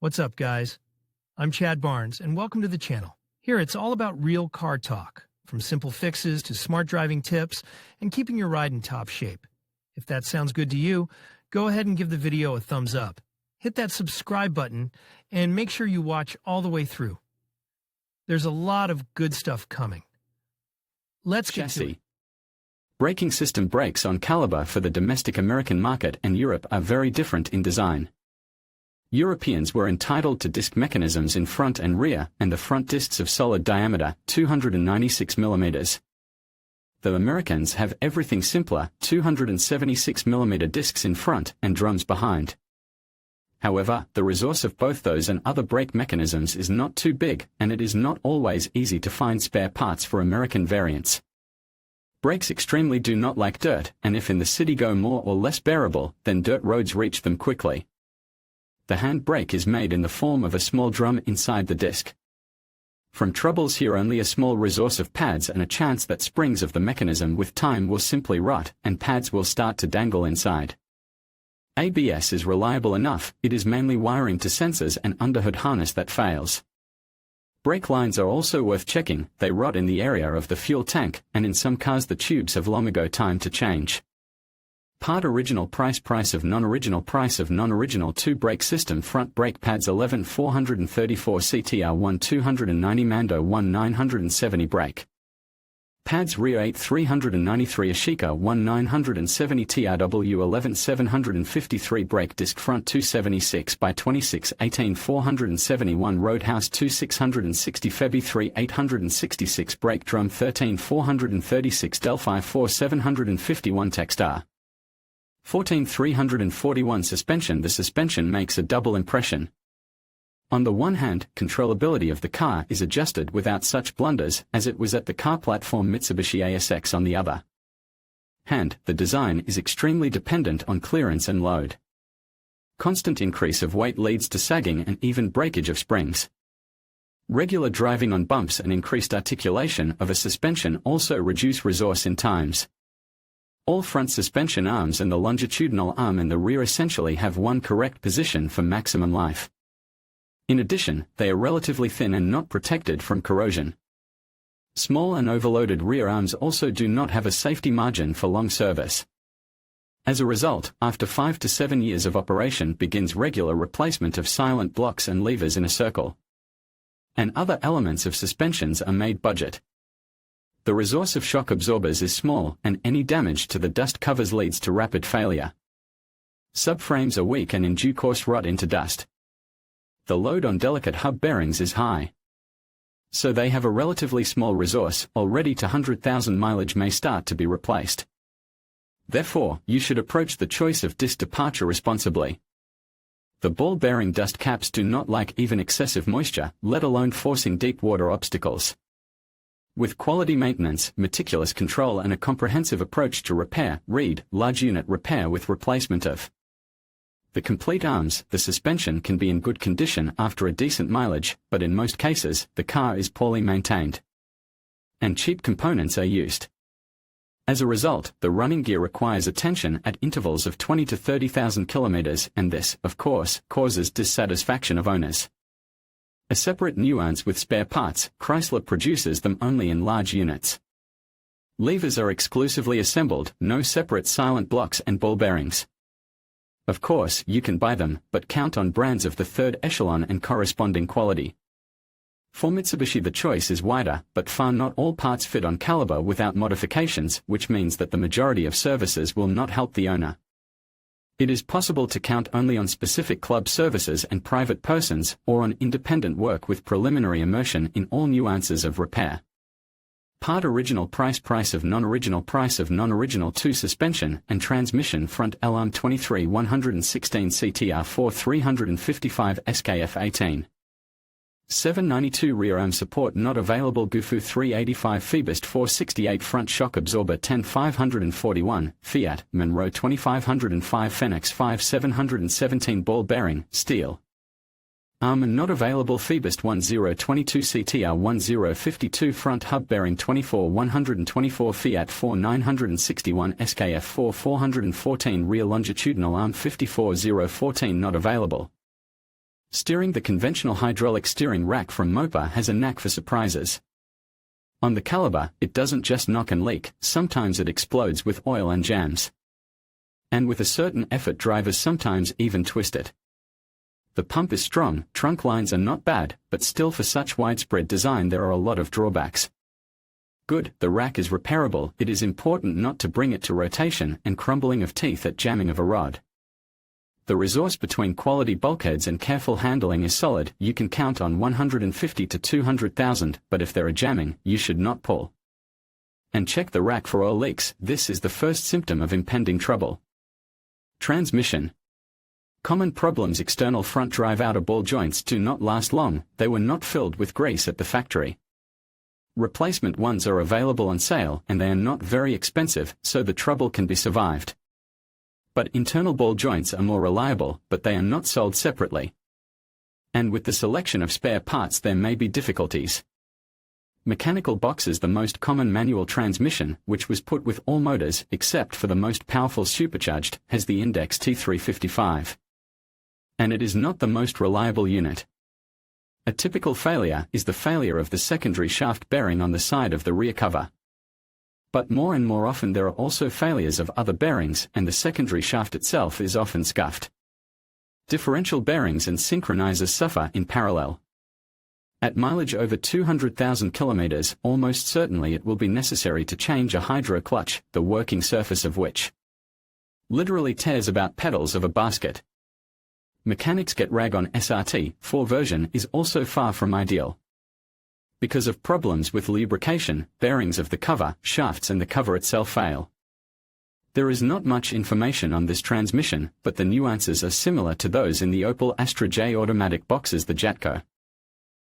What's up, guys? I'm Chad Barnes, and welcome to the channel. Here, it's all about real car talk, from simple fixes to smart driving tips and keeping your ride in top shape. If that sounds good to you, go ahead and give the video a thumbs up. Hit that subscribe button and make sure you watch all the way through. There's a lot of good stuff coming. Let's get to it. Braking system brakes on caliber for the domestic American market and Europe are very different in design. Europeans were entitled to disc mechanisms in front and rear, and the front discs of solid diameter, 296 mm. The Americans have everything simpler, 276 mm discs in front and drums behind. However, the resource of both those and other brake mechanisms is not too big, and it is not always easy to find spare parts for American variants. Brakes extremely do not like dirt, and if in the city go more or less bearable, then dirt roads reach them quickly. The hand brake is made in the form of a small drum inside the disc. From troubles here, only a small resource of pads and a chance that springs of the mechanism with time will simply rot, and pads will start to dangle inside. ABS is reliable enough, it is mainly wiring to sensors and underhood harness that fails. Brake lines are also worth checking, they rot in the area of the fuel tank, and in some cars the tubes have long ago time to change. Part original price of non-original 2 brake system front brake pads 11 434 CTR 1 290 Mando 1 970 brake pads rear 8 393 Ashika 1 970 TRW 11 753 brake disc front 276 by 26 18 471 Roadhouse 2 660 Febby 3 866 brake drum 13 436 Delphi 4 751 Textar 14 341 suspension. The suspension makes a double impression. On the one hand, controllability of the car is adjusted without such blunders as it was at the car platform Mitsubishi ASX. On the other hand, the design is extremely dependent on clearance and load. Constant increase of weight leads to sagging and even breakage of springs. Regular driving on bumps and increased articulation of a suspension also reduce resource in times. All front suspension arms and the longitudinal arm in the rear essentially have one correct position for maximum life. In addition, they are relatively thin and not protected from corrosion. Small and overloaded rear arms also do not have a safety margin for long service. As a result, after 5 to 7 years of operation begins regular replacement of silent blocks and levers in a circle. And other elements of suspensions are made budget. The resource of shock absorbers is small, and any damage to the dust covers leads to rapid failure. Subframes are weak and in due course rot into dust. The load on delicate hub bearings is high. So they have a relatively small resource, already to 100,000 mileage may start to be replaced. Therefore, you should approach the choice of disc departure responsibly. The ball bearing dust caps do not like even excessive moisture, let alone forcing deep water obstacles. With quality maintenance, meticulous control and a comprehensive approach to repair, read large unit repair with replacement of the complete arms. The suspension can be in good condition after a decent mileage, but in most cases, the car is poorly maintained. And cheap components are used. As a result, the running gear requires attention at intervals of 20 to 30,000 kilometers, and this, of course, causes dissatisfaction of owners. A separate nuance with spare parts, Chrysler produces them only in large units. Levers are exclusively assembled, no separate silent blocks and ball bearings. Of course, you can buy them, but count on brands of the third echelon and corresponding quality. For Mitsubishi the choice is wider, but far not all parts fit on caliber without modifications, which means that the majority of services will not help the owner. It is possible to count only on specific club services and private persons, or on independent work with preliminary immersion in all nuances of repair. Part original price of non-original 2 suspension and transmission front L-arm 23 116 CTR 4 355 SKF 18. 792 rear arm support not available. Gufu 385 Phoebus 468 front shock absorber 10 541 Fiat Monroe 2505 Fenix 5 717 ball bearing steel arm not available. Phoebus 1022 CTR 1052 front hub bearing 24 124 Fiat 4 961 SKF 4 414 rear longitudinal arm 54014 not available. Steering. The conventional hydraulic steering rack from Mopa has a knack for surprises. On the Caliber, it doesn't just knock and leak, sometimes it explodes with oil and jams. And with a certain effort drivers sometimes even twist it. The pump is strong, trunk lines are not bad, but still for such widespread design there are a lot of drawbacks. Good, the rack is repairable. It is important not to bring it to rotation and crumbling of teeth at jamming of a rod. The resource between quality bulkheads and careful handling is solid. You can count on 150 to 200,000, but if there are jamming, you should not pull. And check the rack for oil leaks. This is the first symptom of impending trouble. Transmission. Common problems. External front drive outer ball joints do not last long. They were not filled with grease at the factory. Replacement ones are available on sale and they are not very expensive, so the trouble can be survived. But internal ball joints are more reliable, but they are not sold separately. And with the selection of spare parts there may be difficulties. Mechanical boxes. The most common manual transmission, which was put with all motors except for the most powerful supercharged, has the index T355. And it is not the most reliable unit. A typical failure is the failure of the secondary shaft bearing on the side of the rear cover. But more and more often there are also failures of other bearings and the secondary shaft itself is often scuffed. Differential bearings and synchronizers suffer in parallel. At mileage over 200,000 kilometers, almost certainly it will be necessary to change a hydro clutch, the working surface of which literally tears about petals of a basket. Mechanics get rag on SRT, 4 version is also far from ideal. Because of problems with lubrication, bearings of the cover, shafts and the cover itself fail. There is not much information on this transmission, but the nuances are similar to those in the Opel Astra J automatic boxes. The Jatco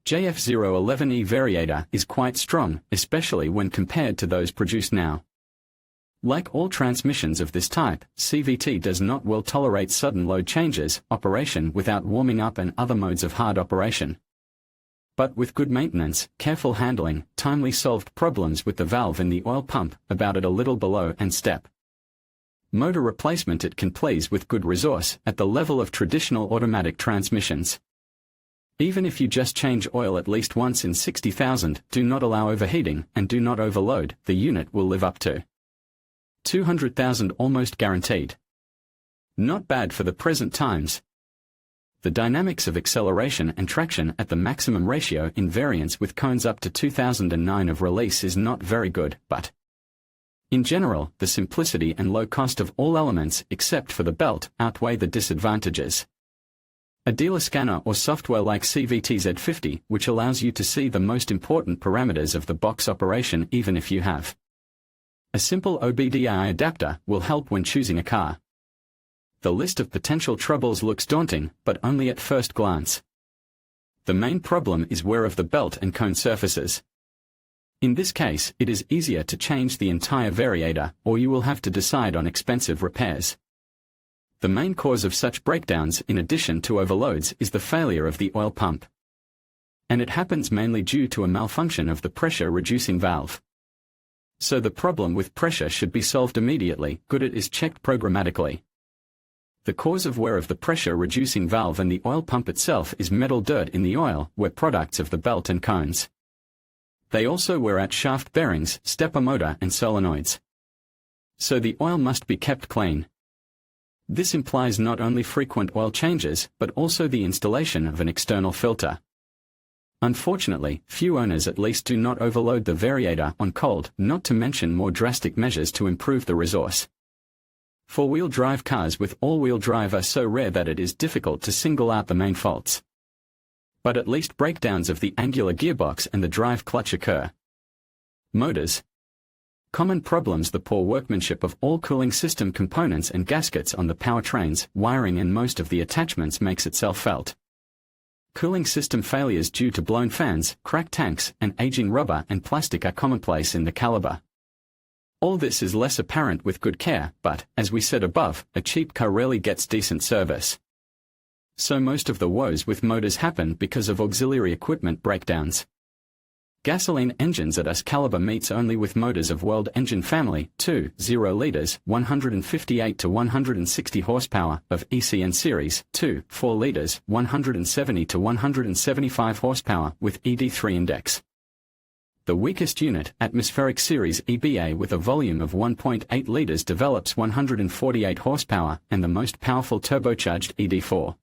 JF011E Variator is quite strong, especially when compared to those produced now. Like all transmissions of this type, CVT does not well tolerate sudden load changes, operation without warming up and other modes of hard operation. But with good maintenance, careful handling, timely solved problems with the valve in the oil pump, about it a little below and step. Motor replacement. It can please with good resource, at the level of traditional automatic transmissions. Even if you just change oil at least once in 60,000, do not allow overheating, and do not overload, the unit will live up to 200,000 almost guaranteed. Not bad for the present times. The dynamics of acceleration and traction at the maximum ratio in variants with cones up to 2009 of release is not very good, but in general, the simplicity and low cost of all elements except for the belt outweigh the disadvantages. A dealer scanner or software like CVT Z50, which allows you to see the most important parameters of the box operation even if you have a simple OBDI adapter, will help when choosing a car. The list of potential troubles looks daunting, but only at first glance. The main problem is wear of the belt and cone surfaces. In this case, it is easier to change the entire variator, or you will have to decide on expensive repairs. The main cause of such breakdowns, in addition to overloads, is the failure of the oil pump. And it happens mainly due to a malfunction of the pressure-reducing valve. So the problem with pressure should be solved immediately. Good, it is checked programmatically. The cause of wear of the pressure-reducing valve and the oil pump itself is metal dirt in the oil, where products of the belt and cones. They also wear out shaft bearings, stepper motor and solenoids. So the oil must be kept clean. This implies not only frequent oil changes, but also the installation of an external filter. Unfortunately, few owners at least do not overload the variator on cold, not to mention more drastic measures to improve the resource. Four-wheel drive cars with all-wheel drive are so rare that it is difficult to single out the main faults. But at least breakdowns of the angular gearbox and the drive clutch occur. Motors. Common problems: the poor workmanship of all cooling system components and gaskets on the powertrains, wiring and most of the attachments makes itself felt. Cooling system failures due to blown fans, cracked tanks, and aging rubber and plastic are commonplace in the Caliber. All this is less apparent with good care, but, as we said above, a cheap car rarely gets decent service. So most of the woes with motors happen because of auxiliary equipment breakdowns. Gasoline engines at US caliber meets only with motors of world engine family 2.0 liters, 158 to 160 horsepower of ECN series 2.4 liters, 170 to 175 horsepower with ED3 index. The weakest unit, atmospheric series EBA with a volume of 1.8 liters develops 148 horsepower and the most powerful turbocharged ED4.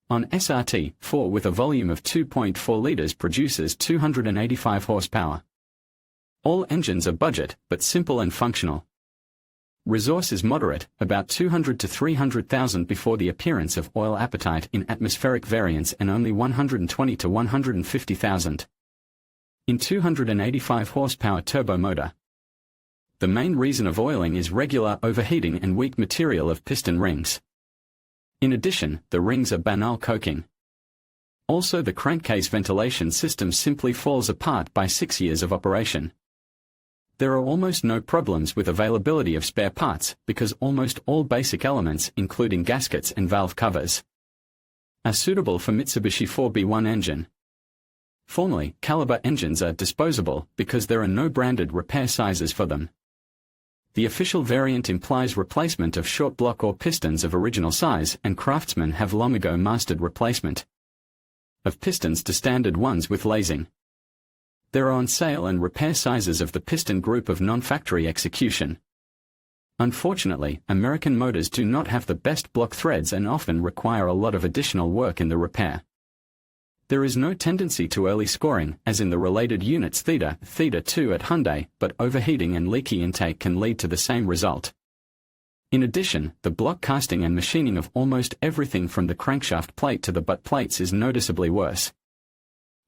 On SRT, 4 with a volume of 2.4 liters produces 285 horsepower. All engines are budget, but simple and functional. Resource is moderate, about 200 to 300,000 before the appearance of oil appetite in atmospheric variants and only 120 to 150,000 in 285 horsepower turbo motor. The main reason of oiling is regular overheating and weak material of piston rings. In addition, the rings are banal coking. Also, the crankcase ventilation system simply falls apart by 6 years of operation. There are almost no problems with availability of spare parts because almost all basic elements, including gaskets and valve covers, are suitable for Mitsubishi 4B1 engine. Formerly, caliber engines are disposable because there are no branded repair sizes for them. The official variant implies replacement of short block or pistons of original size, and craftsmen have long ago mastered replacement of pistons to standard ones with lasing. There are on sale and repair sizes of the piston group of non-factory execution. Unfortunately, American motors do not have the best block threads and often require a lot of additional work in the repair. There is no tendency to early scoring, as in the related units Theta 2 at Hyundai, but overheating and leaky intake can lead to the same result. In addition, the block casting and machining of almost everything from the crankshaft plate to the butt plates is noticeably worse.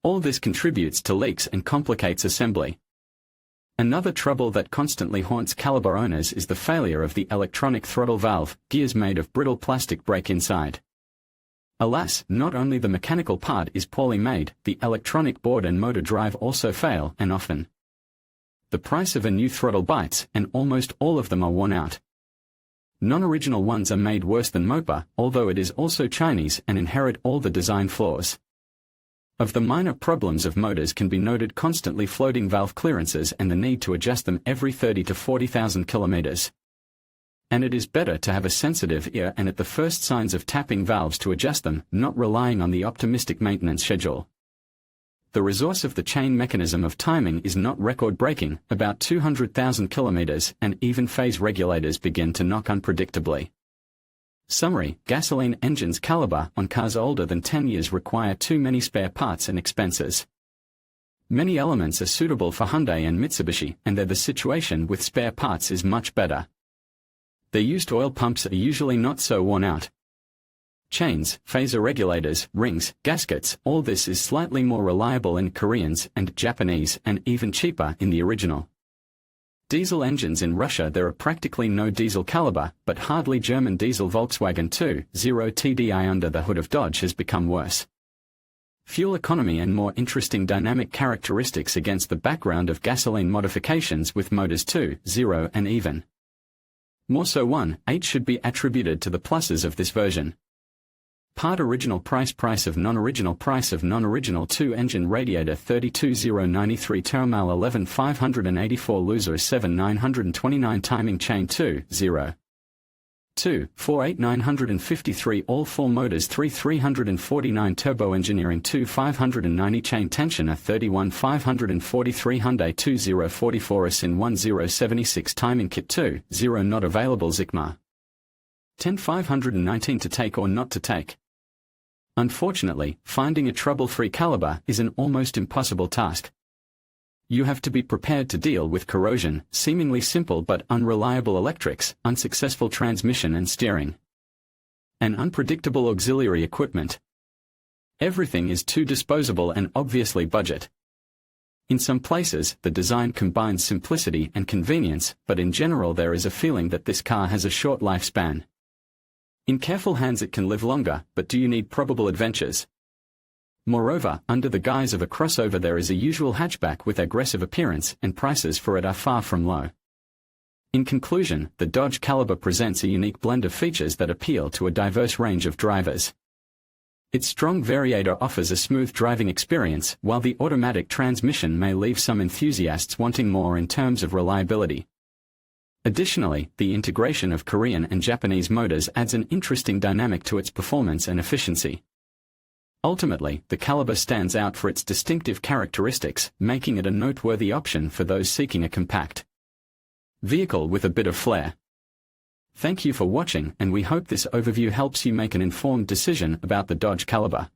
All this contributes to leaks and complicates assembly. Another trouble that constantly haunts caliber owners is the failure of the electronic throttle valve, gears made of brittle plastic break inside. Alas, not only the mechanical part is poorly made, the electronic board and motor drive also fail, and often the price of a new throttle bites, and almost all of them are worn out. Non-original ones are made worse than Mopa, although it is also Chinese and inherit all the design flaws. Of the minor problems of motors can be noted constantly floating valve clearances and the need to adjust them every 30 to 40,000 kilometers. And it is better to have a sensitive ear and at the first signs of tapping valves to adjust them, not relying on the optimistic maintenance schedule. The resource of the chain mechanism of timing is not record-breaking, about 200,000 kilometers, and even phase regulators begin to knock unpredictably. Summary: gasoline engines caliber on cars older than 10 years require too many spare parts and expenses. Many elements are suitable for Hyundai and Mitsubishi, and there the situation with spare parts is much better. The used oil pumps are usually not so worn out. Chains, phaser regulators, rings, gaskets, all this is slightly more reliable in Koreans and Japanese and even cheaper in the original. Diesel engines in Russia there are practically no diesel caliber, but hardly German diesel Volkswagen 2.0 TDI under the hood of Dodge has become worse. Fuel economy and more interesting dynamic characteristics against the background of gasoline modifications with motors 2.0 and even more so 1.8 should be attributed to the pluses of this version. Part original price of non-original 2 engine radiator 32093 Termal 11584 loser 7929 timing chain 2.0 48953 all 4 motors 349 turbo engineering 590 chain tensioner 31543 Hyundai 2044 in 1076 timing kit 2.0 not available Zikmar 10519 to take or not to take. Unfortunately, finding a trouble-free caliber is an almost impossible task. You have to be prepared to deal with corrosion, seemingly simple but unreliable electrics, unsuccessful transmission and steering, and unpredictable auxiliary equipment. Everything is too disposable and obviously budget. In some places, the design combines simplicity and convenience, but in general there is a feeling that this car has a short lifespan. In careful hands it can live longer, but do you need probable adventures? Moreover, under the guise of a crossover there is a usual hatchback with aggressive appearance, and prices for it are far from low. In conclusion, the Dodge Caliber presents a unique blend of features that appeal to a diverse range of drivers. Its strong Variator offers a smooth driving experience, while the automatic transmission may leave some enthusiasts wanting more in terms of reliability. Additionally, the integration of Korean and Japanese motors adds an interesting dynamic to its performance and efficiency. Ultimately, the Caliber stands out for its distinctive characteristics, making it a noteworthy option for those seeking a compact vehicle with a bit of flair. Thank you for watching, and we hope this overview helps you make an informed decision about the Dodge Caliber.